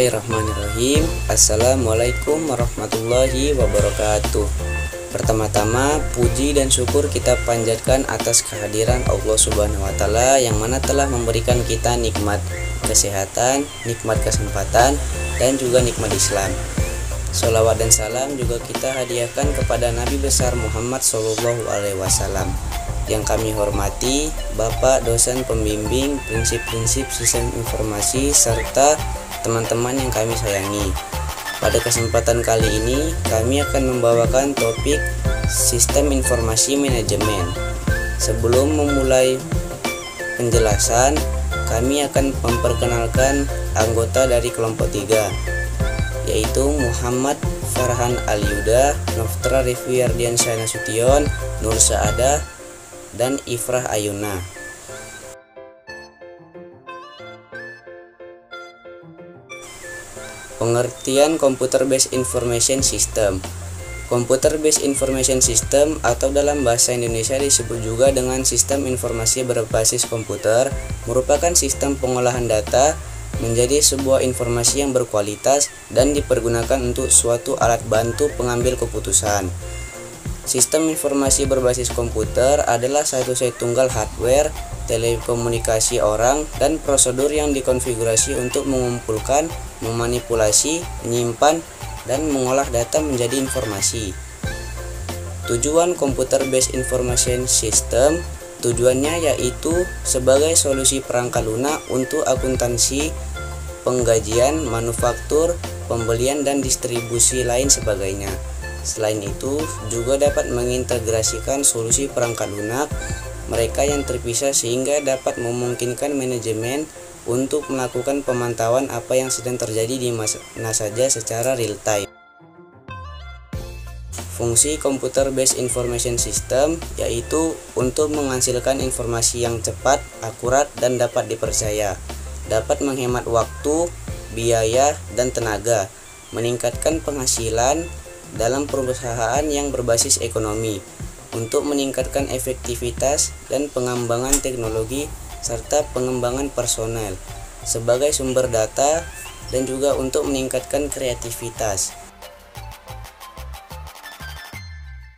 Bismillahirrahmanirrahim. Assalamualaikum warahmatullahi wabarakatuh. Pertama-tama, puji dan syukur kita panjatkan atas kehadiran Allah Subhanahu wa Ta'ala yang mana telah memberikan kita nikmat kesehatan, nikmat kesempatan, dan juga nikmat Islam. Sholawat dan salam juga kita hadiahkan kepada Nabi besar Muhammad SAW. Yang kami hormati, Bapak dosen pembimbing prinsip-prinsip sistem informasi serta teman-teman yang kami sayangi. Pada kesempatan kali ini, kami akan membawakan topik sistem informasi manajemen. Sebelum memulai penjelasan, kami akan memperkenalkan anggota dari kelompok 3, yaitu Muhammad Farhan Al-Yuda, Noftra Rifwiardiansyah Nasution, Nur Saadah, dan Ifrah Ayuna. Pengertian Computer Based Information System. Computer Based Information System atau dalam bahasa Indonesia disebut juga dengan sistem informasi berbasis komputer merupakan sistem pengolahan data menjadi sebuah informasi yang berkualitas dan dipergunakan untuk suatu alat bantu pengambil keputusan. Sistem informasi berbasis komputer adalah satu set tunggal hardware, telekomunikasi orang, dan prosedur yang dikonfigurasi untuk mengumpulkan, memanipulasi, menyimpan, dan mengolah data menjadi informasi. Tujuan Computer Based Information System tujuannya yaitu sebagai solusi perangkat lunak untuk akuntansi, penggajian, manufaktur, pembelian, dan distribusi lain sebagainya. Selain itu, juga dapat mengintegrasikan solusi perangkat lunak mereka yang terpisah sehingga dapat memungkinkan manajemen untuk melakukan pemantauan apa yang sedang terjadi di mana saja secara real time. Fungsi Computer Based Information System yaitu untuk menghasilkan informasi yang cepat, akurat, dan dapat dipercaya, dapat menghemat waktu, biaya, dan tenaga, meningkatkan penghasilan dalam perusahaan yang berbasis ekonomi, untuk meningkatkan efektivitas dan pengembangan teknologi serta pengembangan personel sebagai sumber data, dan juga untuk meningkatkan kreativitas.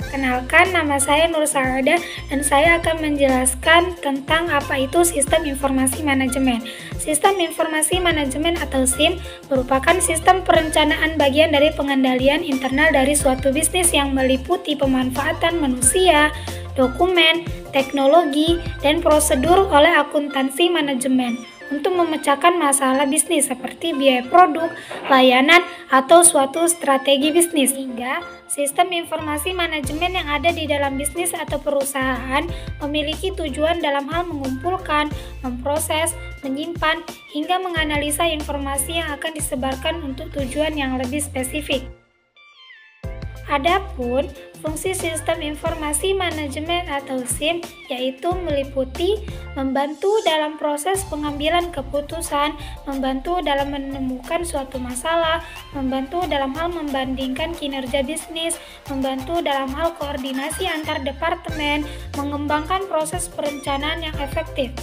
Kenalkan, nama saya Nur Saadah dan saya akan menjelaskan tentang apa itu sistem informasi manajemen. Sistem informasi manajemen atau SIM merupakan sistem perencanaan bagian dari pengendalian internal dari suatu bisnis yang meliputi pemanfaatan manusia, dokumen, teknologi, dan prosedur oleh akuntansi manajemen untuk memecahkan masalah bisnis seperti biaya produk, layanan, atau suatu strategi bisnis. Hingga sistem informasi manajemen yang ada di dalam bisnis atau perusahaan memiliki tujuan dalam hal mengumpulkan, memproses, menyimpan, hingga menganalisa informasi yang akan disebarkan untuk tujuan yang lebih spesifik. Adapun fungsi sistem informasi manajemen atau SIM yaitu meliputi membantu dalam proses pengambilan keputusan, membantu dalam menemukan suatu masalah, membantu dalam hal membandingkan kinerja bisnis, membantu dalam hal koordinasi antar departemen, mengembangkan proses perencanaan yang efektif,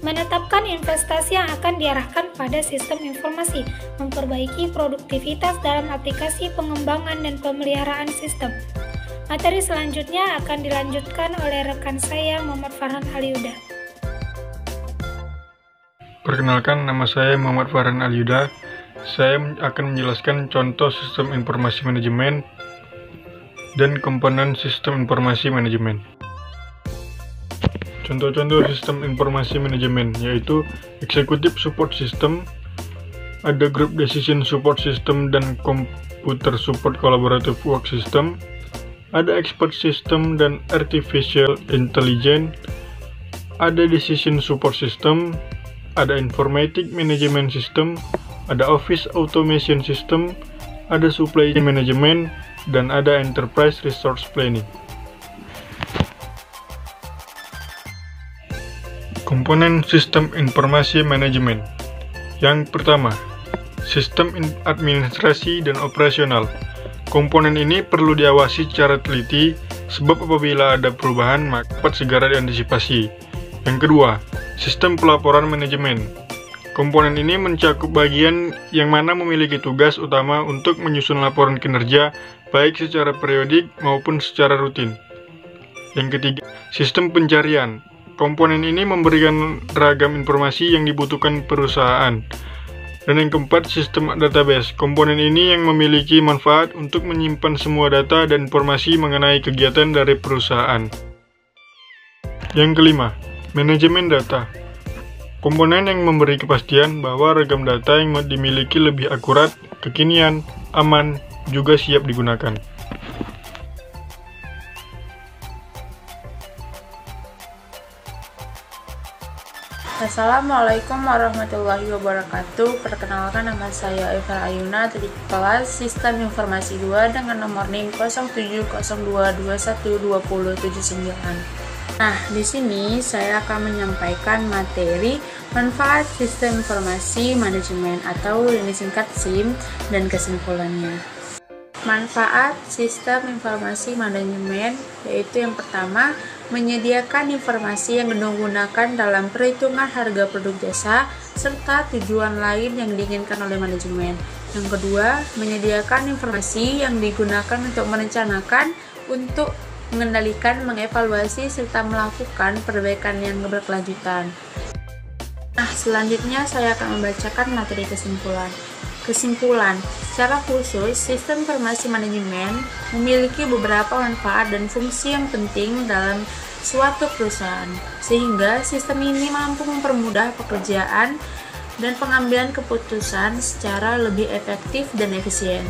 menetapkan investasi yang akan diarahkan pada sistem informasi, memperbaiki produktivitas dalam aplikasi pengembangan dan pemeliharaan sistem. Materi selanjutnya akan dilanjutkan oleh rekan saya Muhammad Farhan Al-Yuda. Perkenalkan, nama saya Muhammad Farhan Al-Yuda. Saya akan menjelaskan contoh sistem informasi manajemen dan komponen sistem informasi manajemen. Contoh-contoh sistem informasi manajemen yaitu Executive Support System, ada Group Decision Support System dan Computer Support Collaborative Work System, ada Expert System dan Artificial Intelligence, ada Decision Support System, ada Informatic Management System, ada Office Automation System, ada Supply Chain Management, dan ada Enterprise Resource Planning. Komponen sistem informasi manajemen. Yang pertama, sistem administrasi dan operasional. Komponen ini perlu diawasi secara teliti sebab apabila ada perubahan maka dapat segera diantisipasi. Yang kedua, sistem pelaporan manajemen. Komponen ini mencakup bagian yang mana memiliki tugas utama untuk menyusun laporan kinerja, baik secara periodik maupun secara rutin. Yang ketiga, sistem pencarian. Komponen ini memberikan ragam informasi yang dibutuhkan perusahaan. Dan yang keempat, sistem database. Komponen ini yang memiliki manfaat untuk menyimpan semua data dan informasi mengenai kegiatan dari perusahaan. Yang kelima, manajemen data. Komponen yang memberi kepastian bahwa ragam data yang dimiliki lebih akurat, kekinian, aman, juga siap digunakan. Assalamualaikum warahmatullahi wabarakatuh. Perkenalkan, nama saya Eva Ayuna dari kelas Sistem Informasi 2 dengan nomor NIM 0702212079. Nah, di sini saya akan menyampaikan materi manfaat sistem informasi manajemen atau yang disingkat SIM dan kesimpulannya. Manfaat sistem informasi manajemen yaitu yang pertama, menyediakan informasi yang digunakan dalam perhitungan harga produk jasa serta tujuan lain yang diinginkan oleh manajemen. Yang kedua, menyediakan informasi yang digunakan untuk merencanakan, untuk mengendalikan, mengevaluasi, serta melakukan perbaikan yang berkelanjutan. Nah, selanjutnya saya akan membacakan materi kesimpulan. Kesimpulan, secara khusus, sistem informasi manajemen memiliki beberapa manfaat dan fungsi yang penting dalam suatu perusahaan, sehingga sistem ini mampu mempermudah pekerjaan dan pengambilan keputusan secara lebih efektif dan efisien.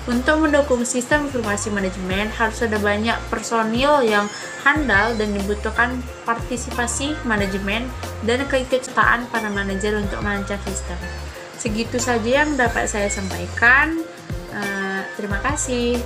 Untuk mendukung sistem informasi manajemen, harus ada banyak personil yang handal dan dibutuhkan partisipasi manajemen dan keikutsertaan para manajer untuk merancang sistem. Segitu saja yang dapat saya sampaikan. Terima kasih.